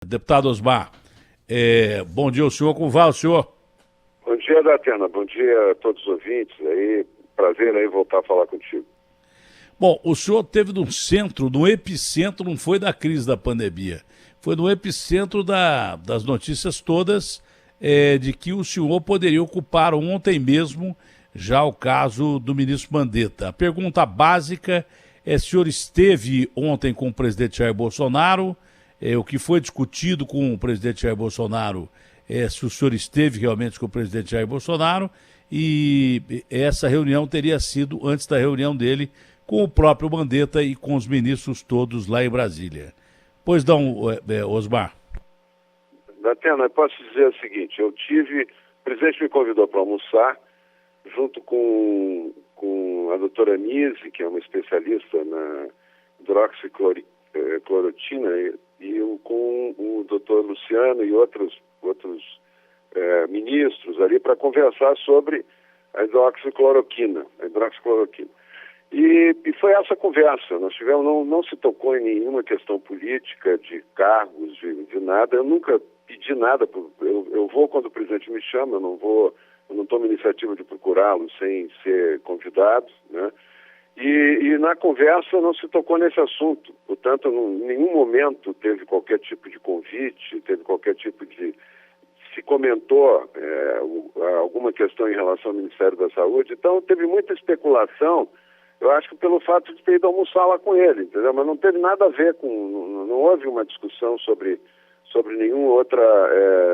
Deputado Osmar, bom dia ao senhor, como vai o senhor? Bom dia, Datena, bom dia a todos os ouvintes aí, prazer aí voltar a falar contigo. Bom, o senhor esteve no centro, no epicentro, não foi da crise da pandemia, foi no epicentro das notícias todas de que o senhor poderia ocupar ontem mesmo já o caso do ministro Mandetta. A pergunta básica é se o senhor esteve ontem com o presidente Jair Bolsonaro, o que foi discutido com o presidente Jair Bolsonaro se o senhor esteve realmente com o presidente Jair Bolsonaro e essa reunião teria sido antes da reunião dele com o próprio Mandetta e com os ministros todos lá em Brasília. Pois não, Osmar? Datena, eu posso dizer o seguinte, o presidente me convidou para almoçar junto com a doutora Nise, que é uma especialista na hidroxicloroquina, e com o doutor Luciano e outros ministros ali para conversar sobre a hidroxicloroquina. E foi essa conversa. Nós tivemos, não se tocou em nenhuma questão política, de cargos, de nada. Eu nunca pedi nada. Eu vou quando o presidente me chama, eu não tomo iniciativa de procurá-lo sem ser convidado, né? E na conversa não se tocou nesse assunto. Portanto, em nenhum momento teve qualquer tipo de convite, teve qualquer tipo de... Se comentou alguma questão em relação ao Ministério da Saúde. Então, teve muita especulação, eu acho que pelo fato de ter ido almoçar lá com ele, entendeu? Mas não teve nada a ver com... Não houve uma discussão sobre nenhuma outra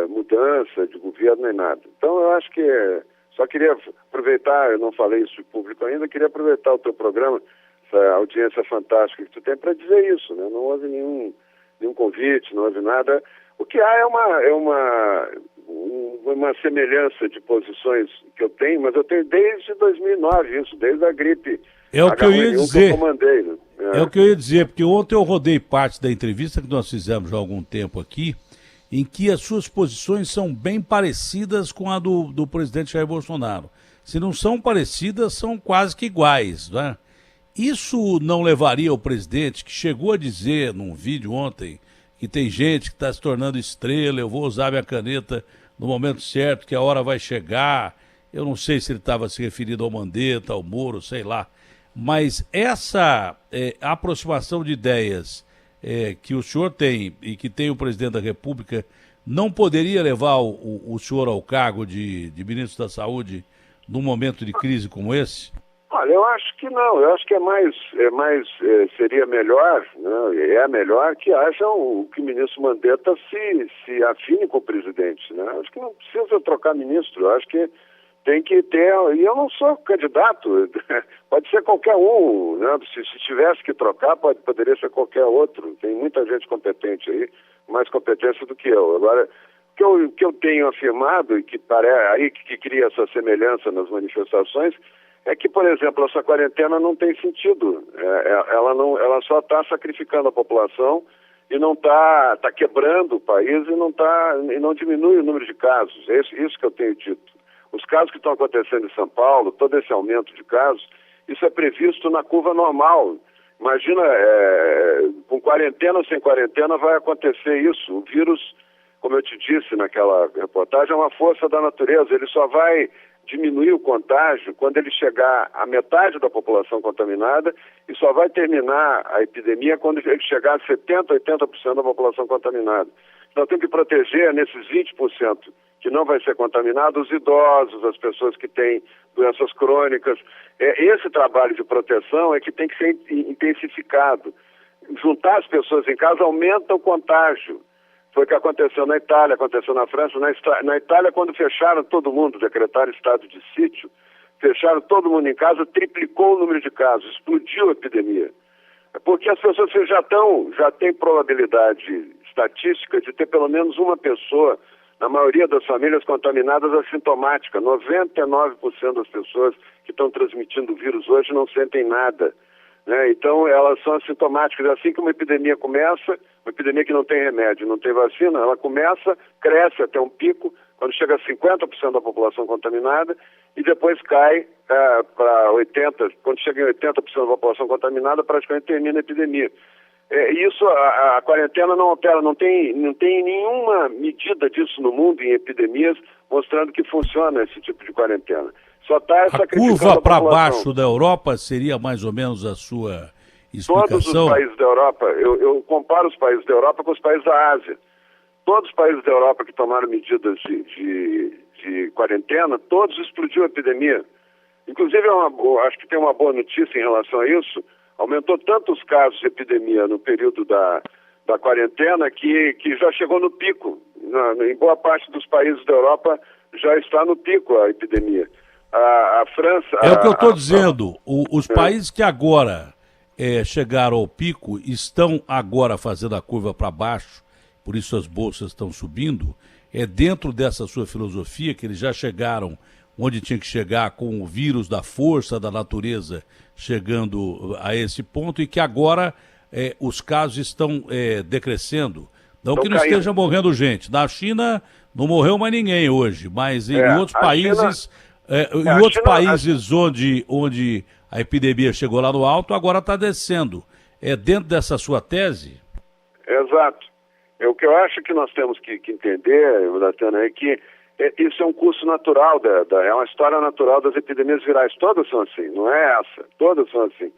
mudança de governo nem nada. Então, eu acho que... Só queria aproveitar, eu não falei isso em público ainda, queria aproveitar o teu programa, essa audiência fantástica que tu tem, para dizer isso, né? Não houve nenhum convite, não houve nada. O que há é uma semelhança de posições que eu tenho, mas eu tenho desde 2009 isso, desde a gripe É o que eu ia dizer. Que eu comandei, né? É o que eu ia dizer, porque ontem eu rodei parte da entrevista que nós fizemos há algum tempo aqui, em que as suas posições são bem parecidas com a do presidente Jair Bolsonaro. Se não são parecidas, são quase que iguais, né? Isso não levaria o presidente, que chegou a dizer num vídeo ontem, que tem gente que está se tornando estrela, eu vou usar minha caneta no momento certo, que a hora vai chegar. Eu não sei se ele estava se referindo ao Mandetta, ao Moro, sei lá. Mas essa aproximação de ideias que o senhor tem e que tem o presidente da República não poderia levar o senhor ao cargo de ministro da Saúde num momento de crise como esse? Olha, eu acho que não. Eu acho que seria melhor, né? É melhor que haja que o ministro Mandetta se afine com o presidente, né? Acho que não precisa trocar ministro. Eu acho que tem que ter, e eu não sou candidato, pode ser qualquer um, né? Se tivesse que trocar, poderia ser qualquer outro. Tem muita gente competente aí, mais competência do que eu. Agora, o que eu tenho afirmado, e que cria essa semelhança nas manifestações, é que, por exemplo, essa quarentena não tem sentido. Ela só está sacrificando a população e não está quebrando o país e não diminui o número de casos. É isso que eu tenho dito. Os casos que estão acontecendo em São Paulo, todo esse aumento de casos, isso é previsto na curva normal. Imagina, com quarentena ou sem quarentena vai acontecer isso. O vírus, como eu te disse naquela reportagem, é uma força da natureza. Ele só vai diminuir o contágio quando ele chegar à metade da população contaminada e só vai terminar a epidemia quando ele chegar a 70%, 80% da população contaminada. Nós temos que proteger nesses 20% que não vai ser contaminado, os idosos, as pessoas que têm doenças crônicas. Esse trabalho de proteção é que tem que ser intensificado. Juntar as pessoas em casa aumenta o contágio. Foi o que aconteceu na Itália, aconteceu na França. Na Itália, quando fecharam todo mundo, decretaram estado de sítio, fecharam todo mundo em casa, triplicou o número de casos, explodiu a epidemia. Porque as pessoas já têm probabilidade estatística de ter pelo menos uma pessoa, na maioria das famílias contaminadas, assintomática. 99% das pessoas que estão transmitindo o vírus hoje não sentem nada, né? Então, elas são assintomáticas. Assim que uma epidemia começa, uma epidemia que não tem remédio, não tem vacina, ela começa, cresce até um pico, quando chega a 50% da população contaminada, e depois cai para 80%. Quando chega em 80% da população contaminada, praticamente termina a epidemia. Isso, a quarentena não altera, não tem nenhuma medida disso no mundo em epidemias mostrando que funciona esse tipo de quarentena. Só está a curva para baixo da Europa seria mais ou menos a sua explicação? Todos os países da Europa, eu comparo os países da Europa com os países da Ásia. Todos os países da Europa que tomaram medidas de quarentena, todos explodiu a epidemia. Inclusive, acho que tem uma boa notícia em relação a isso. Aumentou tanto os casos de epidemia no período da quarentena que já chegou no pico. Em boa parte dos países da Europa já está no pico a epidemia. A França... É o que eu estou dizendo. Os países que agora chegaram ao pico estão agora fazendo a curva para baixo, por isso as bolsas estão subindo. É dentro dessa sua filosofia que eles já chegaram onde tinha que chegar com o vírus da força da natureza chegando a esse ponto e que agora os casos estão decrescendo. Não que não esteja morrendo gente. Na China não morreu mais ninguém hoje, mas em outros países, onde a epidemia chegou lá no alto, agora está descendo. É dentro dessa sua tese? Exato. O que eu acho que nós temos que entender, Datena, é que isso é um curso natural, é uma história natural das epidemias virais. Todas são assim, não é essa. Todas são assim.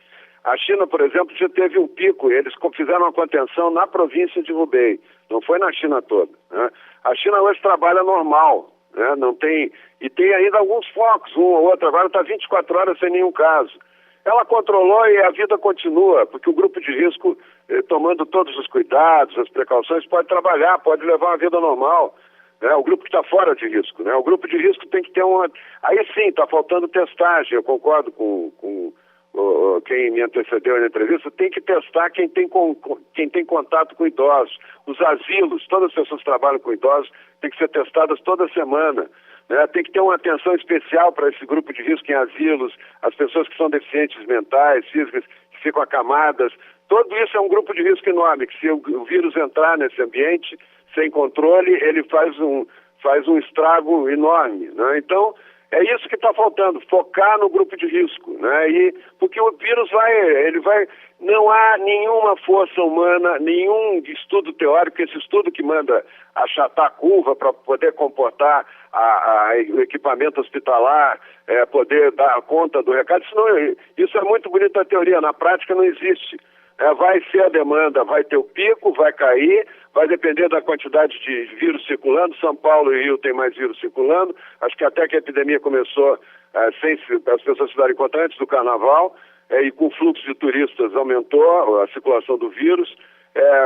A China, por exemplo, já teve um pico. Eles fizeram uma contenção na província de Hubei. Não foi na China toda. Né? A China hoje trabalha normal. Né? Não tem, e tem ainda alguns focos, um ou outro. Agora está 24 horas sem nenhum caso. Ela controlou e a vida continua, porque o grupo de risco, tomando todos os cuidados, as precauções, pode trabalhar, pode levar uma vida normal. O grupo que está fora de risco, né? O grupo de risco tem que ter uma... Aí sim, está faltando testagem, eu concordo com quem me antecedeu na entrevista, tem que testar quem tem contato com idosos. Os asilos, todas as pessoas que trabalham com idosos têm que ser testadas toda semana. Né? Tem que ter uma atenção especial para esse grupo de risco em asilos, as pessoas que são deficientes mentais, físicas, que ficam acamadas. Tudo isso é um grupo de risco enorme, que se o vírus entrar nesse ambiente sem controle, ele faz um estrago enorme, né? Então, é isso que está faltando, focar no grupo de risco, né? Porque o vírus não há nenhuma força humana, nenhum estudo teórico, esse estudo que manda achatar a curva para poder comportar o equipamento hospitalar, poder dar conta do recado, isso é muito bonita a teoria, na prática não existe. Vai ser a demanda, vai ter o pico, vai cair, vai depender da quantidade de vírus circulando. São Paulo e Rio tem mais vírus circulando. Acho que até que a epidemia começou sem as pessoas se darem conta antes do carnaval, e com o fluxo de turistas aumentou a circulação do vírus.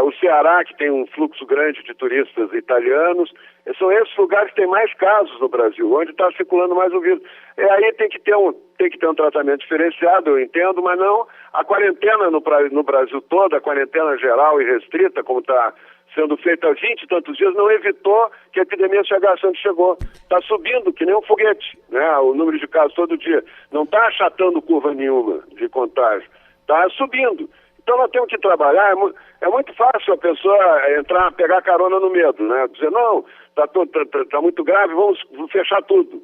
O Ceará, que tem um fluxo grande de turistas italianos, são esses lugares que têm mais casos no Brasil, onde está circulando mais o vírus. Aí tem que ter um tratamento diferenciado, eu entendo, mas não a quarentena no Brasil todo, a quarentena geral e restrita, como está sendo feita há 20 e tantos dias, não evitou que a epidemia chegasse onde chegou. Está subindo, que nem um foguete, né? O número de casos todo dia. Não está achatando curva nenhuma de contágio, está subindo. Então nós temos que trabalhar, é muito fácil a pessoa pegar carona no medo, né? Dizer, não, tá muito grave, vamos fechar tudo.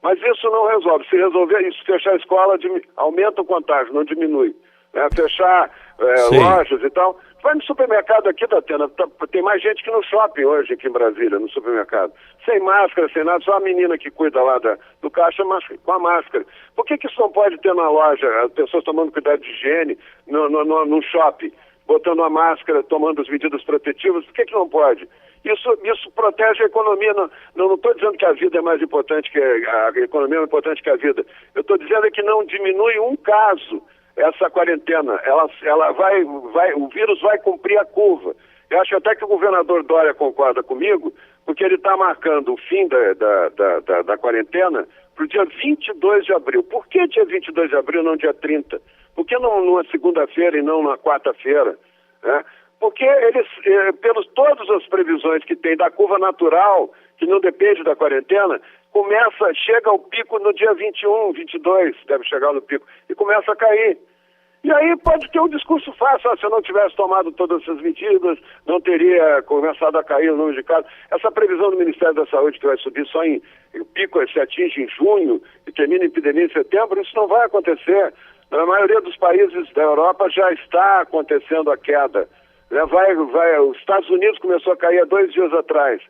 Mas isso não resolve. Se resolver isso, fechar a escola, aumenta o contágio, não diminui. Fechar lojas e tal. Vai no supermercado aqui, Datena, tem mais gente que no shopping hoje aqui em Brasília, no supermercado. Sem máscara, sem nada, só a menina que cuida lá do caixa com a máscara. Por que isso não pode ter na loja, as pessoas tomando cuidado de higiene, no shopping, botando a máscara, tomando as medidas protetivas? Por que não pode? Isso protege a economia. Não estou dizendo que a vida é mais importante que a economia é mais importante que a vida. Eu estou dizendo que não diminui um caso essa quarentena. O vírus vai cumprir a curva. Eu acho até que o governador Dória concorda comigo, porque ele está marcando o fim da quarentena para o dia 22 de abril. Por que dia 22 de abril, não dia 30? Por que não numa segunda-feira e não na quarta-feira? Né? Porque eles, todas as previsões que tem da curva natural, que não depende da quarentena, chega ao pico no dia 21, 22, deve chegar no pico, e começa a cair. E aí pode ter um discurso fácil, se eu não tivesse tomado todas essas medidas, não teria começado a cair o número de casos. Essa previsão do Ministério da Saúde que vai subir só o pico se atinge em junho e termina a epidemia em setembro, isso não vai acontecer. Na maioria dos países da Europa já está acontecendo a queda né? Os Estados Unidos começou a cair há 2 dias atrás.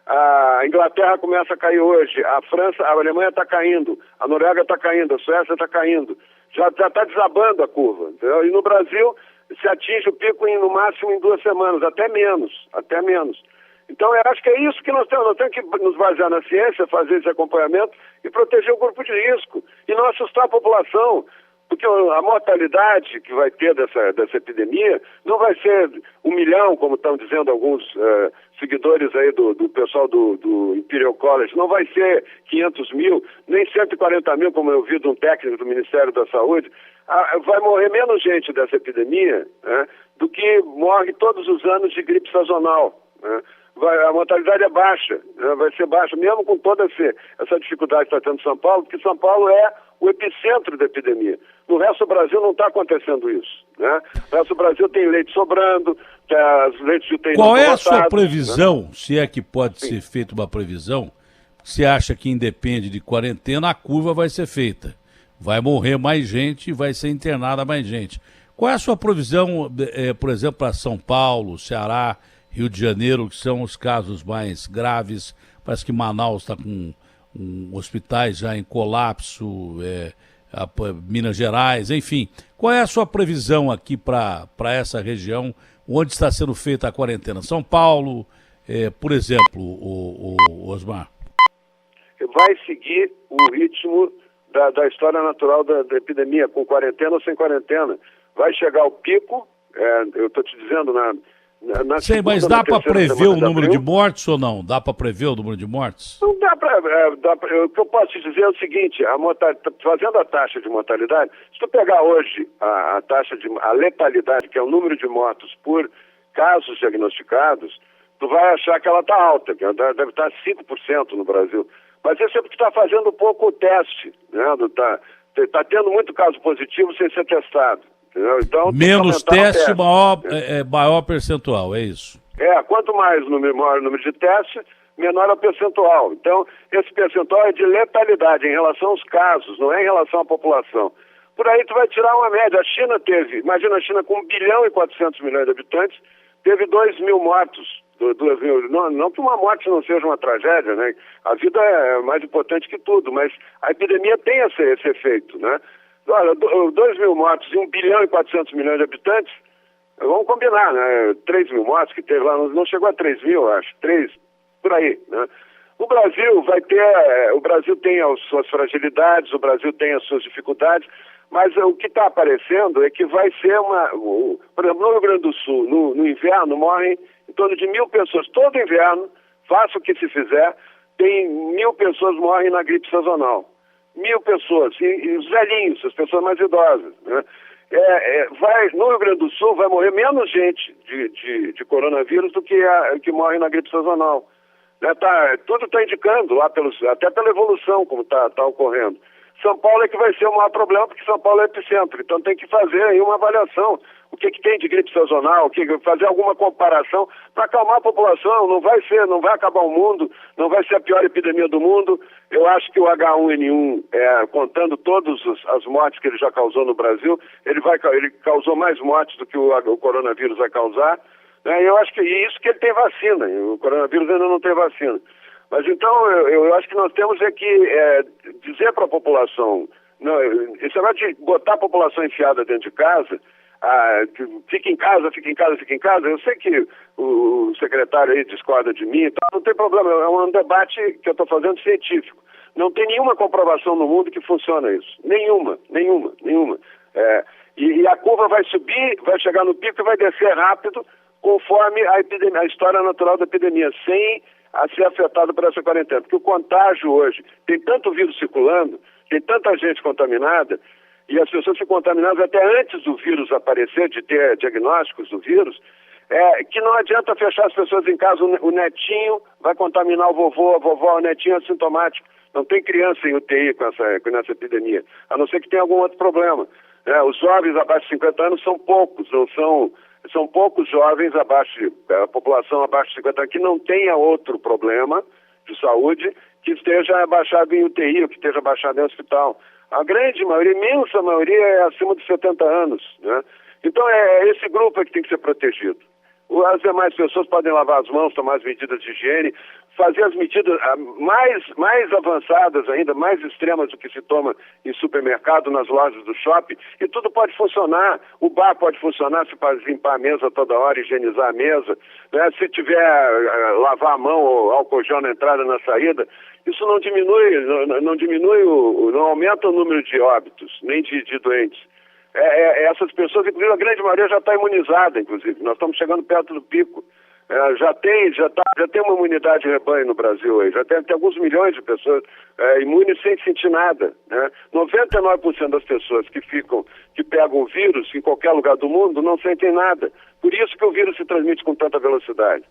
A Inglaterra começa a cair hoje, a França, a Alemanha está caindo, a Noruega está caindo, a Suécia está caindo. Já está desabando a curva, entendeu? E no Brasil se atinge o pico no máximo em 2 semanas, até menos. Então eu acho que é isso que nós temos que nos basear na ciência, fazer esse acompanhamento e proteger o grupo de risco e não assustar a população. Porque a mortalidade que vai ter dessa epidemia não vai ser 1 milhão, como estão dizendo alguns seguidores aí do pessoal do Imperial College, não vai ser 500 mil, nem 140 mil, como eu vi de um técnico do Ministério da Saúde. Vai morrer menos gente dessa epidemia, né, do que morre todos os anos de gripe sazonal, né. A mortalidade é baixa, né, vai ser baixa, mesmo com toda essa dificuldade que está tendo São Paulo, porque São Paulo é o epicentro da epidemia. No resto do Brasil não está acontecendo isso, né? No resto do Brasil tem leite sobrando, as leites de UTI não Qual é a lotadas, sua previsão, né? se é que pode ser feita uma previsão, você acha que independe de quarentena, a curva vai ser feita? Vai morrer mais gente e vai ser internada mais gente. Qual é a sua previsão, por exemplo, para São Paulo, Ceará, Rio de Janeiro, que são os casos mais graves? Parece que Manaus está com hospitais já em colapso, Minas Gerais, enfim. Qual é a sua previsão aqui para essa região onde está sendo feita a quarentena? São Paulo, por exemplo, o Osmar? Vai seguir o ritmo da história natural da epidemia, com quarentena ou sem quarentena. Vai chegar o pico, eu estou te dizendo, Sim, mas dá para prever o número de mortes ou não? Dá para prever o número de mortes? Não dá para... o que eu posso te dizer é o seguinte, fazendo a taxa de mortalidade, se tu pegar hoje a letalidade, que é o número de mortos por casos diagnosticados, tu vai achar que ela está alta, que ela deve estar 5% no Brasil. Mas isso é porque está fazendo pouco o teste, né? Está tendo muito caso positivo sem ser testado. Então, menos teste, maior percentual, é isso? Quanto maior o número de testes, menor é o percentual. Então, esse percentual é de letalidade em relação aos casos, não é em relação à população. Por aí tu vai tirar uma média. A China imagina a China com 1 bilhão e 400 milhões de habitantes, teve 2 mil mortos. 2 mil, não que uma morte não seja uma tragédia, né? A vida é mais importante que tudo, mas a epidemia tem esse efeito, né? Olha, 2 mil mortos e 1 bilhão e 400 milhões de habitantes, vamos combinar, né? 3 mil mortos que teve lá, não chegou a 3 mil, acho, 3, por aí, né? O Brasil tem as suas fragilidades, o Brasil tem as suas dificuldades, mas o que está aparecendo é que vai ser por exemplo, no Rio Grande do Sul, no inverno, morrem em torno de 1.000 pessoas. Todo inverno, faça o que se fizer, tem 1.000 pessoas morrem na gripe sazonal. 1.000 pessoas, e os velhinhos, as pessoas mais idosas, né? No Rio Grande do Sul vai morrer menos gente de coronavírus do que morre na gripe sazonal. Né? Tudo está indicando, lá até pela evolução, como está ocorrendo. São Paulo é que vai ser o maior problema, porque São Paulo é epicentro. Então tem que fazer aí uma avaliação. O que tem de gripe sazonal, fazer alguma comparação para acalmar a população. Não vai acabar o mundo, não vai ser a pior epidemia do mundo. Eu acho que o H1N1, contando todas as mortes que ele já causou no Brasil, ele causou mais mortes do que o coronavírus vai causar. Né? Eu acho que isso que ele tem vacina. O coronavírus ainda não tem vacina. Mas então eu acho que nós temos que dizer para a população, esse negócio de botar a população enfiada dentro de casa, que fica em casa, eu sei que o secretário aí discorda de mim, então não tem problema, é um debate que eu estou fazendo científico. Não tem nenhuma comprovação no mundo que funciona isso. Nenhuma. E a curva vai subir, vai chegar no pico e vai descer rápido, conforme a história natural da epidemia, sem a ser afetado por essa quarentena. Porque o contágio hoje, tem tanto vírus circulando, tem tanta gente contaminada, e as pessoas se contaminaram até antes do vírus aparecer, de ter diagnósticos do vírus, que não adianta fechar as pessoas em casa. O netinho vai contaminar o vovô, a vovó, o netinho é assintomático. Não tem criança em UTI com essa epidemia, a não ser que tenha algum outro problema. Os jovens abaixo de 50 anos são poucos, são poucos jovens a população abaixo de 50 anos que não tenha outro problema de saúde, que esteja abaixado em UTI ou que esteja abaixado em hospital. A grande maioria, a imensa maioria é acima de 70 anos, né? Então é esse grupo que tem que ser protegido. As demais pessoas podem lavar as mãos, tomar as medidas de higiene, fazer as medidas mais avançadas ainda, mais extremas do que se toma em supermercado, nas lojas do shopping, e tudo pode funcionar. O bar pode funcionar se pode limpar a mesa toda hora, higienizar a mesa, né? Se tiver lavar a mão ou álcool gel na entrada e na saída, isso não diminui, não aumenta o número de óbitos, nem de doentes. Essas pessoas, inclusive a grande maioria, já está imunizada, inclusive. Nós estamos chegando perto do pico. Já tem uma imunidade de rebanho no Brasil aí, já tem alguns milhões de pessoas imunes sem sentir nada, né? 99% das pessoas que pegam o vírus em qualquer lugar do mundo não sentem nada. Por isso que o vírus se transmite com tanta velocidade.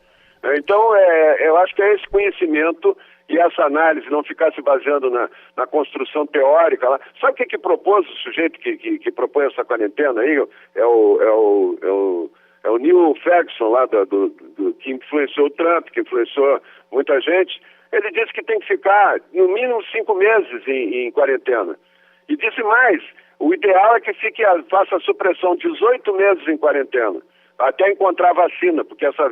Então, eu acho que é esse conhecimento e essa análise, não ficar se baseando na construção teórica lá. Sabe o que propôs o sujeito que propõe essa quarentena aí? É o Neil Ferguson lá, que influenciou o Trump, que influenciou muita gente. Ele disse que tem que ficar no mínimo 5 meses em quarentena. E disse mais, o ideal é que faça a supressão 18 meses em quarentena, até encontrar vacina, porque essa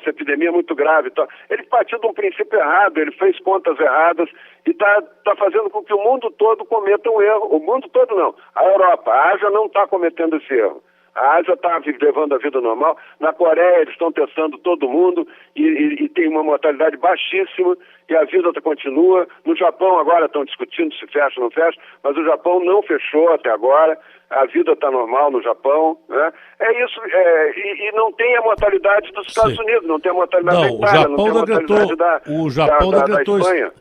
epidemia é muito grave. Então, ele partiu de um princípio errado, ele fez contas erradas e está fazendo com que o mundo todo cometa um erro. O mundo todo não, a Europa, a Ásia não está cometendo esse erro. A Ásia está levando a vida normal. Na Coreia eles estão testando todo mundo e tem uma mortalidade baixíssima e a vida continua. No Japão agora estão discutindo se fecha ou não fecha, mas o Japão não fechou até agora. A vida está normal no Japão, né? É isso, e não tem a mortalidade dos Estados Unidos, não tem a mortalidade da Itália, não tem a mortalidade da Espanha.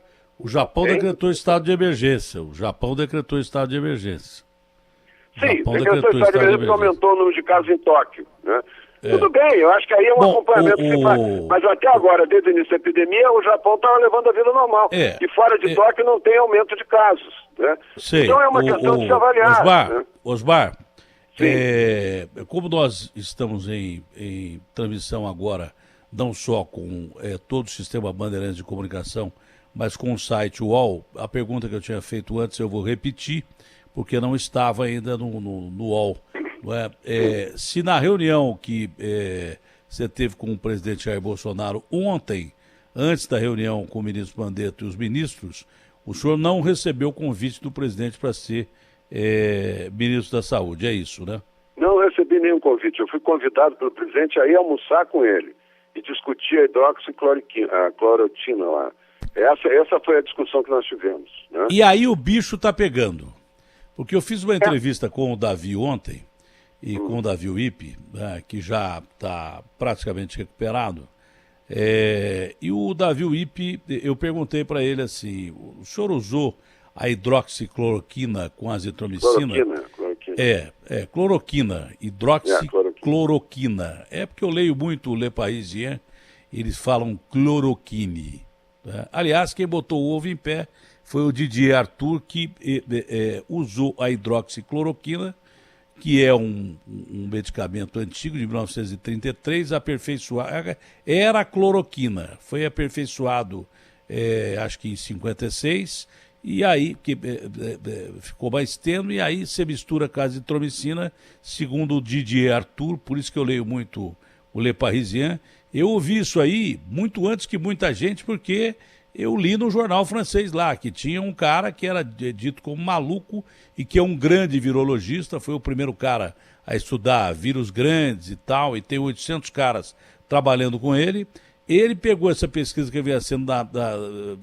O Japão decretou estado de emergência. O Japão decretou estado de emergência. Sim, decretou estado de emergência porque aumentou o número de casos em Tóquio, né? Tudo bem, eu acho que aí é um acompanhamento que se faz. Mas até agora, desde o início da epidemia, o Japão estava levando a vida normal. E fora de Tóquio não tem aumento de casos, né? Então é uma questão de se avaliar. Osmar, como nós estamos em transmissão agora, não só com todo o sistema Bandeirantes de comunicação, mas com o site UOL, a pergunta que eu tinha feito antes eu vou repetir, porque não estava ainda no UOL. Se na reunião que você teve com o presidente Jair Bolsonaro ontem, antes da reunião com o ministro Mandetta e os ministros, o senhor não recebeu o convite do presidente para ser ministro da Saúde, é isso, né? Não recebi nenhum convite. Eu fui convidado pelo presidente a ir almoçar com ele e discutir a hidroxicloroquina lá. Essa foi a discussão que nós tivemos, né? E aí o bicho está pegando. Porque eu fiz uma entrevista com o Davi ontem, e com o Davi Uip, né, que já está praticamente recuperado. E o Davi Uip, eu perguntei para ele assim, o senhor usou a hidroxicloroquina com azitromicina? Cloroquina, hidroxicloroquina. É porque eu leio muito o Le Parisien, eles falam cloroquine. Né? Aliás, quem botou o ovo em pé foi o Didier Arthur, que usou a hidroxicloroquina, que é um medicamento antigo de 1933, aperfeiçoado. Era a cloroquina, foi aperfeiçoado acho que em 56, e aí ficou mais tênue, e aí você mistura com a azitromicina, segundo o Didier Arthur, por isso que eu leio muito o Le Parisien. Eu ouvi isso aí muito antes que muita gente, porque eu li no jornal francês lá, que tinha um cara que era dito como maluco e que é um grande virologista, foi o primeiro cara a estudar vírus grandes e tal, e tem 800 caras trabalhando com ele. Ele pegou essa pesquisa que havia sendo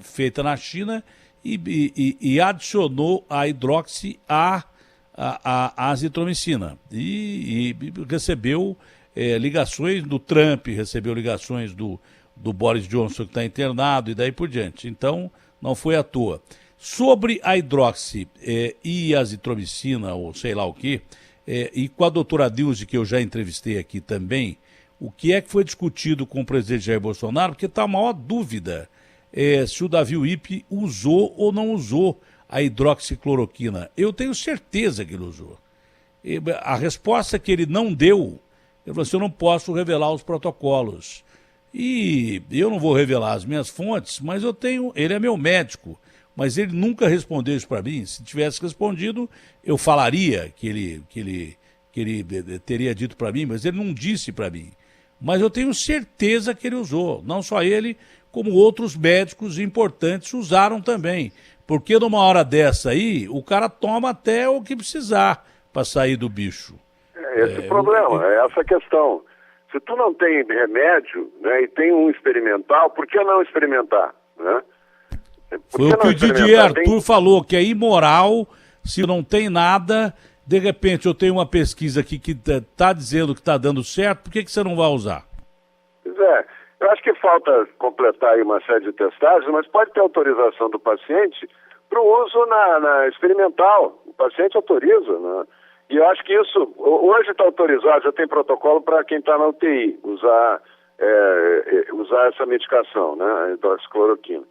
feita na China e adicionou a hidroxi à azitromicina. E recebeu ligações do Trump, recebeu ligações do Boris Johnson, que está internado, e daí por diante. Então, não foi à toa. Sobre a hidroxi e a azitromicina, ou sei lá o quê, e com a doutora Dilce, que eu já entrevistei aqui também, o que é que foi discutido com o presidente Jair Bolsonaro? Porque está a maior dúvida se o Davi Uip usou ou não usou a hidroxicloroquina. Eu tenho certeza que ele usou. A resposta que ele não deu, ele falou assim, eu não posso revelar os protocolos. E eu não vou revelar as minhas fontes, mas ele é meu médico, mas ele nunca respondeu isso para mim. Se tivesse respondido, eu falaria que ele teria dito para mim, mas ele não disse para mim. mas eu tenho certeza que ele usou. Não só ele, como outros médicos importantes usaram também. Porque numa hora dessa aí, o cara toma até o que precisar para sair do bicho. É esse o problema, é essa a questão. Se tu não tem remédio, né, e tem um experimental, por que não experimentar, né? Foi o que o Didier Arthur falou, que é imoral, se não tem nada, de repente eu tenho uma pesquisa aqui que está dizendo que está dando certo, por que você não vai usar? Pois é, eu acho que falta completar aí uma série de testagens, mas pode ter autorização do paciente para o uso na experimental. O paciente autoriza, né? E eu acho que isso, hoje está autorizado, já tem protocolo para quem está na UTI, usar essa medicação, né, a hidroxicloroquina.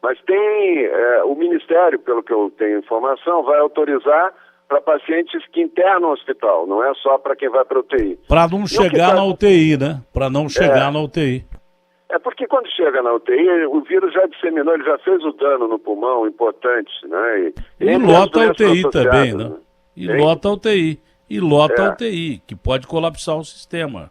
Mas tem, o Ministério, pelo que eu tenho informação, vai autorizar para pacientes que internam o hospital, não é só para quem vai para a UTI. Para não chegar na UTI, né? Para não chegar na UTI. É porque quando chega na UTI, o vírus já disseminou, ele já fez o dano no pulmão importante, né? E lota a UTI também, né? E lota a UTI. E lota a UTI, que pode colapsar o sistema.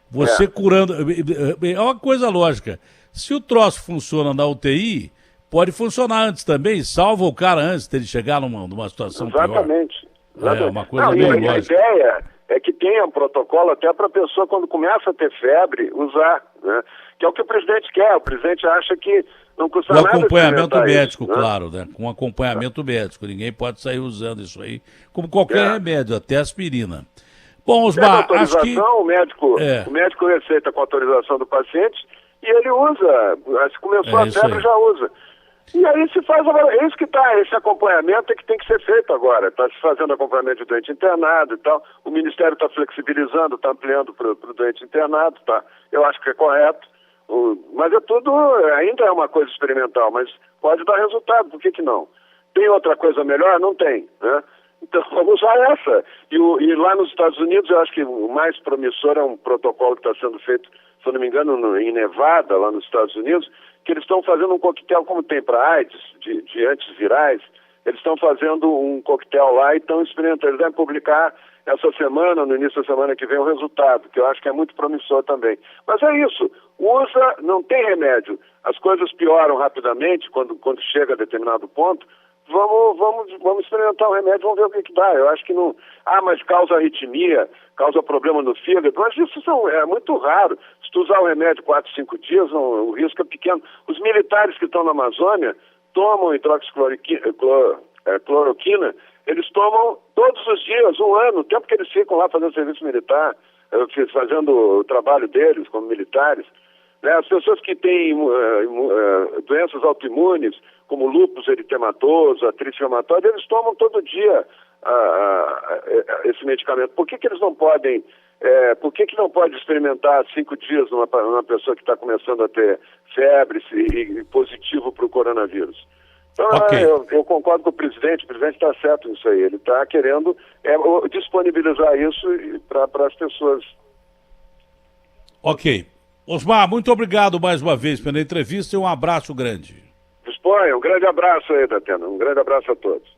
Você curando... É uma coisa lógica. Se o troço funciona na UTI, pode funcionar antes também, salva o cara antes dele chegar numa situação pior. Exatamente. É uma coisa bem lógica. A ideia é que tenha um protocolo até para a pessoa, quando começa a ter febre, usar, né? Que é o que o presidente quer. O presidente acha que não custa nada. Com acompanhamento médico, isso, né? claro, né? Com acompanhamento médico. Ninguém pode sair usando isso aí, como qualquer remédio, até aspirina. Bom, Osmar, acho que... o médico receita com autorização do paciente e ele usa. Se começou a febre, já usa. E aí se faz agora, é isso que está, esse acompanhamento é que tem que ser feito agora. Está se fazendo acompanhamento de doente internado e tal. O Ministério está flexibilizando, está ampliando para o doente internado, tá? Eu acho que é correto. Mas é tudo, ainda é uma coisa experimental, mas pode dar resultado, por que não? Tem outra coisa melhor? Não tem, né? Então vamos usar essa. E lá nos Estados Unidos, eu acho que o mais promissor é um protocolo que está sendo feito, se eu não me engano, em Nevada, lá nos Estados Unidos, que eles estão fazendo um coquetel, como tem para AIDS, de antivirais, eles estão fazendo um coquetel lá e estão experimentando. Eles devem publicar essa semana, no início da semana que vem, o resultado, que eu acho que é muito promissor também. Mas é isso, usa, não tem remédio. As coisas pioram rapidamente quando chega a determinado ponto. Vamos experimentar o remédio, vamos ver o que dá. Eu acho que não... mas causa arritmia, causa problema no fígado. Mas isso é muito raro. Se tu usar o remédio 4, 5 dias, o risco é pequeno. Os militares que estão na Amazônia tomam hidroxicloroquina, eles tomam todos os dias, um ano, o tempo que eles ficam lá fazendo serviço militar, fazendo o trabalho deles como militares. Né? As pessoas que têm doenças autoimunes, como lúpus eritematoso, artrite reumatoide, eles tomam todo dia esse medicamento. Por que eles não podem... por que não pode experimentar 5 dias numa pessoa que está começando a ter febre e positivo para o coronavírus? Então, eu concordo com o presidente está certo nisso aí. Ele está querendo disponibilizar isso para as pessoas. Ok. Osmar, muito obrigado mais uma vez pela entrevista e um abraço grande. Disponha, um grande abraço aí, Datena. Um grande abraço a todos.